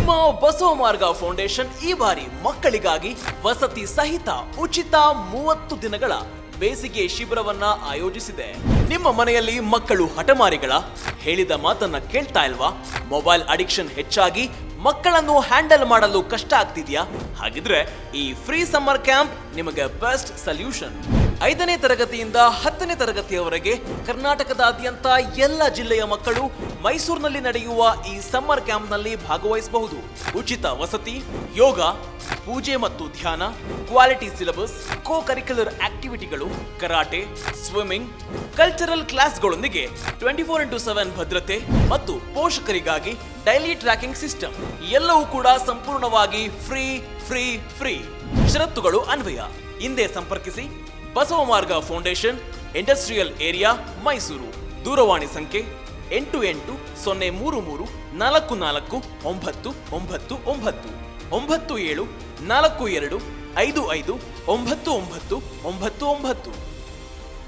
ನಿಮ್ಮ ಬಸವ ಮಾರ್ಗ ಫೌಂಡೇಶನ್ ಈ ಬಾರಿ ಮಕ್ಕಳಿಗಾಗಿ ವಸತಿ ಸಹಿತ ಉಚಿತ 30 ದಿನಗಳ ಬೇಸಿಗೆ ಶಿಬಿರವನ್ನ ಆಯೋಜಿಸಿದೆ. ನಿಮ್ಮ ಮನೆಯಲ್ಲಿ ಮಕ್ಕಳು ಹಠಮಾರಿಗಳ ಹೇಳಿದ ಮಾತನ್ನ ಕೇಳ್ತಾ ಇಲ್ವಾ? ಮೊಬೈಲ್ ಅಡಿಕ್ಷನ್ ಹೆಚ್ಚಾಗಿ ಮಕ್ಕಳನ್ನು ಹ್ಯಾಂಡಲ್ ಮಾಡಲು ಕಷ್ಟ ಆಗ್ತಿದ್ಯಾ? ಹಾಗಿದ್ರೆ ಈ ಫ್ರೀ ಸಮ್ಮರ್ ಕ್ಯಾಂಪ್ ನಿಮಗೆ ಬೆಸ್ಟ್ ಸೊಲ್ಯೂಷನ್. 5ನೇ ತರಗತಿಯಿಂದ 10ನೇ ತರಗತಿಯವರೆಗೆ ಕರ್ನಾಟಕದಾದ್ಯಂತ ಎಲ್ಲ ಜಿಲ್ಲೆಯ ಮಕ್ಕಳು ಮೈಸೂರಿನಲ್ಲಿ ನಡೆಯುವ ಈ ಸಮ್ಮರ್ ಕ್ಯಾಂಪ್ನಲ್ಲಿ ಭಾಗವಹಿಸಬಹುದು. ಉಚಿತ ವಸತಿ, ಯೋಗ, ಪೂಜೆ ಮತ್ತು ಧ್ಯಾನ, ಕ್ವಾಲಿಟಿ ಸಿಲೆಬಸ್, ಕೋ ಕರಿಕ್ಯುಲರ್ ಆಕ್ಟಿವಿಟಿಗಳು, ಕರಾಟೆ, ಸ್ವಿಮ್ಮಿಂಗ್, ಕಲ್ಚರಲ್ ಕ್ಲಾಸ್ಗಳೊಂದಿಗೆ 24x7 ಭದ್ರತೆ ಮತ್ತು ಪೋಷಕರಿಗಾಗಿ ಡೈಲಿ ಟ್ರ್ಯಾಕಿಂಗ್ ಸಿಸ್ಟಮ್ ಎಲ್ಲವೂ ಕೂಡ ಸಂಪೂರ್ಣವಾಗಿ ಫ್ರೀ ಫ್ರೀ ಫ್ರೀ. ಷರತ್ತುಗಳು ಅನ್ವಯ. ಹಿಂದೆ ಸಂಪರ್ಕಿಸಿ ಬಸವ ಮಾರ್ಗ ಫೌಂಡೇಶನ್, ಇಂಡಸ್ಟ್ರಿಯಲ್ ಏರಿಯಾ, ಮೈಸೂರು. ದೂರವಾಣಿ ಸಂಖ್ಯೆ 8803344999 9742559999.